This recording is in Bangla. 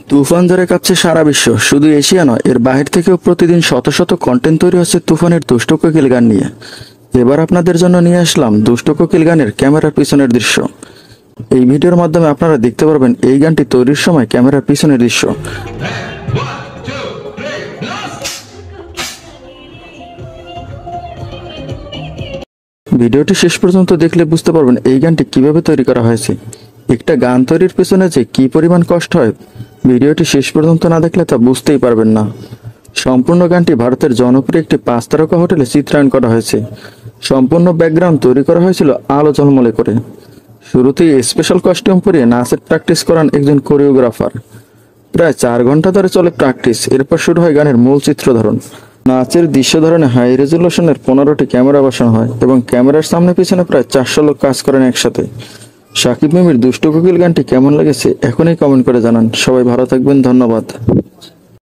তুফান ধরে কাঁপছে সারা বিশ্ব, শুধু এশিয়া নয়, এর বাহির থেকেও প্রতিদিন শত শত কন্টেন্ট তৈরি হচ্ছে তুফানের দুষ্ট কোকিল গান নিয়ে। এবার আপনাদের জন্য নিয়ে আসলাম দুষ্ট কোকিল গানের ক্যামেরার পিছনের দৃশ্য। এই ভিডিওর মাধ্যমে আপনারা দেখতে পারবেন এই গানটি তৈরির সময় ক্যামেরার পিছনের দৃশ্য। ভিডিওটি শেষ পর্যন্ত দেখলে বুঝতে পারবেন এই গানটি কিভাবে তৈরি করা হয়েছে। একটা গান তৈরির পেছনে যে কি পরিমাণ কষ্ট হয়, ভিডিওটি শেষ পর্যন্ত না দেখলে তা বুঝতেই পারবেন না। সম্পূর্ণ গানটি ভারতের জনপ্রিয় একটি 5 তারকা হোটেলে চিত্রায়ন করা হয়েছে। সম্পূর্ণ ব্যাকগ্রাউন্ড তৈরি করা হয়েছিল আলো ঝলমলে করে। শুরুতেই স্পেশাল কস্টিউম পরিয়ে নাচের প্র্যাকটিস করান একজন কোরিওগ্রাফার। প্রায় 4 ঘন্টা ধরে চলে প্র্যাকটিস। এরপর শুরু হয় গানের মূল চিত্রধারণ। নাচের দৃশ্য ধারণে হাই রেজলিউশনের 15টি ক্যামেরা বসানো হয় এবং ক্যামেরার সামনে পিছনে প্রায় 400 লোক কাজ করেন একসাথে। সাকিব মিমির দুষ্ট কোকিল গানটি কেমন লেগেছে এখনই কমেন্ট করে জানান। সবাই ভালো থাকবেন, ধন্যবাদ।